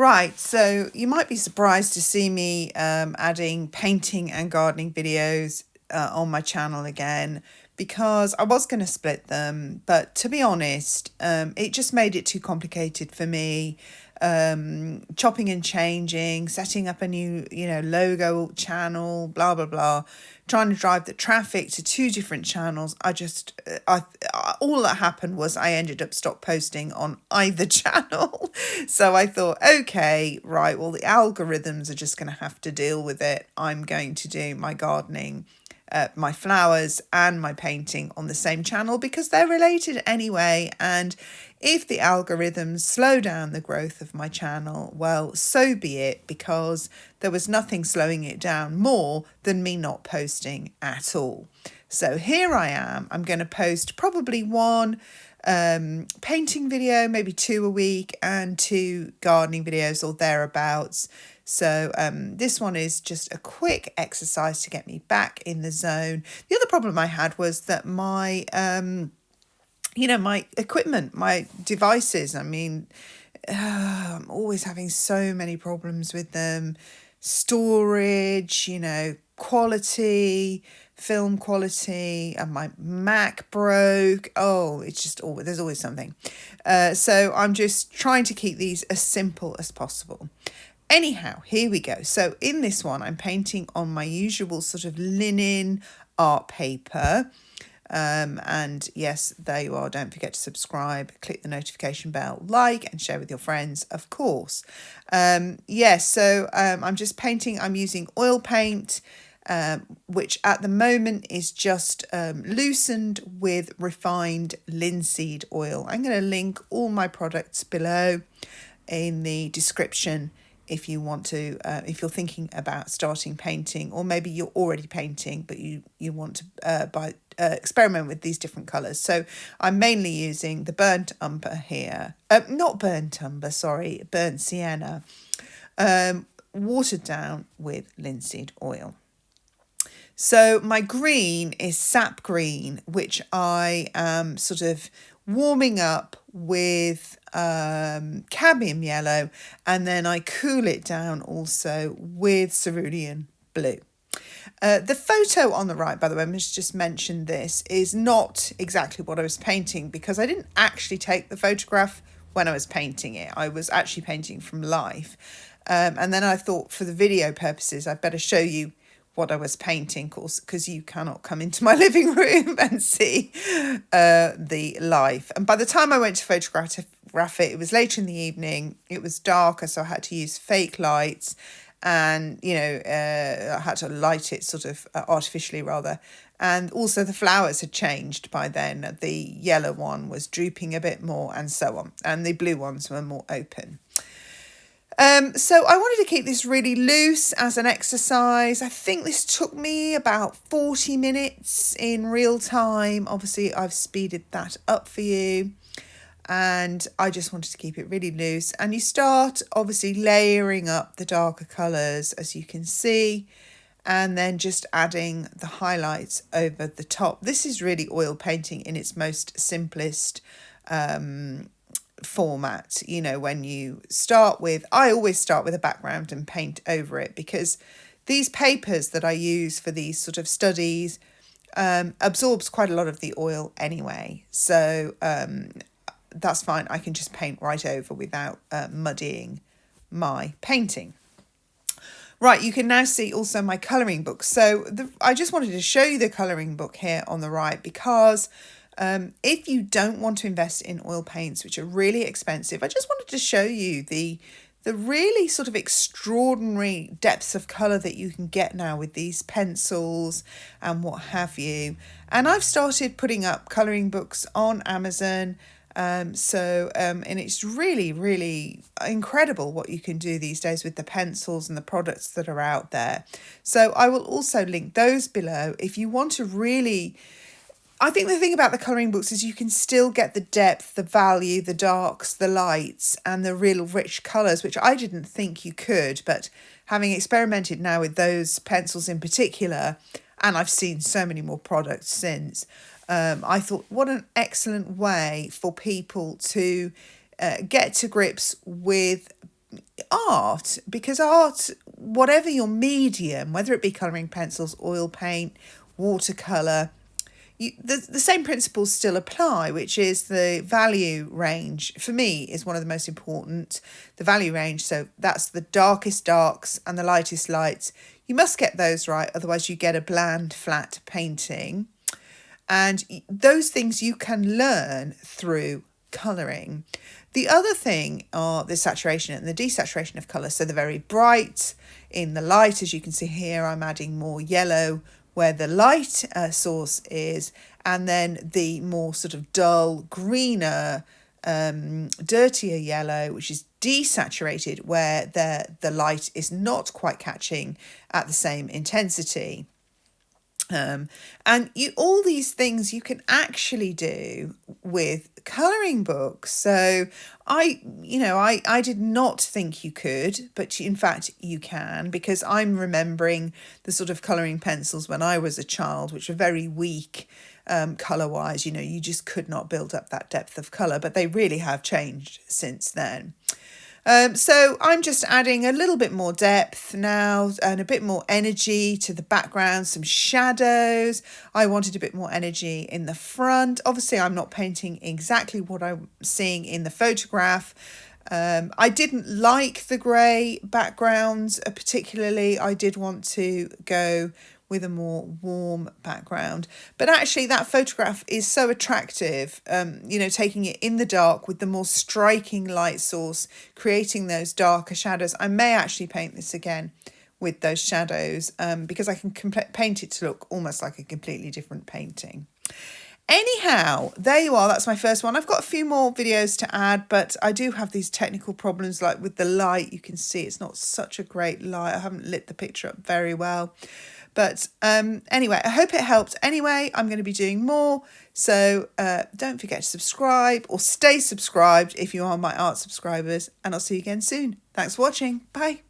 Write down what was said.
Right, so you might be surprised to see me adding painting and gardening videos on my channel again, because I was going to split them, but to be honest, it just made it too complicated for me. Chopping and changing, setting up a new, logo channel, blah, blah, blah, trying to drive the traffic to two different channels. All that happened was I ended up stop posting on either channel. So I thought, okay, right, well, the algorithms are just going to have to deal with it. I'm going to do my gardening, my flowers and my painting on the same channel because they're related anyway. And if the algorithms slow down the growth of my channel, well, so be it, because there was nothing slowing it down more than me not posting at all. So here I am. I'm going to post probably one painting video, maybe 2 a week, and 2 gardening videos or thereabouts. So this one is just a quick exercise to get me back in the zone. The other problem I had was that my my equipment, my devices, I'm always having so many problems with them. Storage, quality, film quality, and my Mac broke. Oh, it's just always, there's always something. So I'm just trying to keep these as simple as possible. Anyhow, here we go. So in this one, I'm painting on my usual sort of linen art paper. And yes, there you are. Don't forget to subscribe, click the notification bell, like, and share with your friends, of course. I'm just painting. I'm using oil paint, which at the moment is just loosened with refined linseed oil. I'm going to link all my products below in the description if you want to, if you're thinking about starting painting, or maybe you're already painting but you want to experiment with these different colours. So I'm mainly using the burnt umber here, burnt sienna, watered down with linseed oil. So my green is sap green, which I am sort of warming up with cadmium yellow, and then I cool it down also with cerulean blue. The photo on the right, by the way, I must just mention this, is not exactly what I was painting, because I didn't actually take the photograph when I was painting it. I was actually painting from life. And then I thought, for the video purposes, I'd better show you what I was painting, of course, because you cannot come into my living room and see the life. And by the time I went to photograph it, it was later in the evening. It was darker, so I had to use fake lights, and I had to light it sort of artificially rather. And also the flowers had changed by then. The yellow one was drooping a bit more, and so on, and the blue ones were more open. So I wanted to keep this really loose as an exercise. I think this took me about 40 minutes in real time. Obviously, I've speeded that up for you. And I just wanted to keep it really loose. And you start obviously layering up the darker colours, as you can see, and then just adding the highlights over the top. This is really oil painting in its most simplest format. When you start with, I always start with a background and paint over it, because these papers that I use for these sort of studies absorbs quite a lot of the oil anyway. So that's fine. I can just paint right over without muddying my painting. Right, you can now see also my colouring book. So I just wanted to show you the colouring book here on the right, because if you don't want to invest in oil paints, which are really expensive, I just wanted to show you the really sort of extraordinary depths of colour that you can get now with these pencils and what have you. And I've started putting up colouring books on Amazon. And it's really, really incredible what you can do these days with the pencils and the products that are out there. So I will also link those below if you want to really. I think the thing about the colouring books is you can still get the depth, the value, the darks, the lights, and the real rich colours, which I didn't think you could. But having experimented now with those pencils in particular, and I've seen so many more products since, I thought, what an excellent way for people to get to grips with art, because art, whatever your medium, whether it be colouring pencils, oil paint, watercolour, the same principles still apply, which is the value range for me is one of the most important. The value range, so that's the darkest darks and the lightest lights. You must get those right, otherwise you get a bland, flat painting. And those things you can learn through colouring. The other thing are the saturation and the desaturation of colour. So the very bright in the light, as you can see here, I'm adding more yellow where the light source is, and then the more sort of dull, greener, dirtier yellow, which is desaturated, where the light is not quite catching at the same intensity. And all these things you can actually do with colouring books. So I did not think you could, but in fact you can, because I'm remembering the sort of colouring pencils when I was a child, which were very weak colour-wise. You just could not build up that depth of colour, but they really have changed since then. So I'm just adding a little bit more depth now and a bit more energy to the background, some shadows. I wanted a bit more energy in the front. Obviously, I'm not painting exactly what I'm seeing in the photograph. I didn't like the grey backgrounds particularly. I did want to go with a more warm background. But actually that photograph is so attractive, taking it in the dark with the more striking light source, creating those darker shadows. I may actually paint this again with those shadows because I can paint it to look almost like a completely different painting. Anyhow, there you are. That's my first one. I've got a few more videos to add, but I do have these technical problems like with the light. You can see it's not such a great light. I haven't lit the picture up very well. But anyway, I hope it helped. Anyway, I'm going to be doing more. So don't forget to subscribe or stay subscribed if you are my art subscribers. And I'll see you again soon. Thanks for watching. Bye.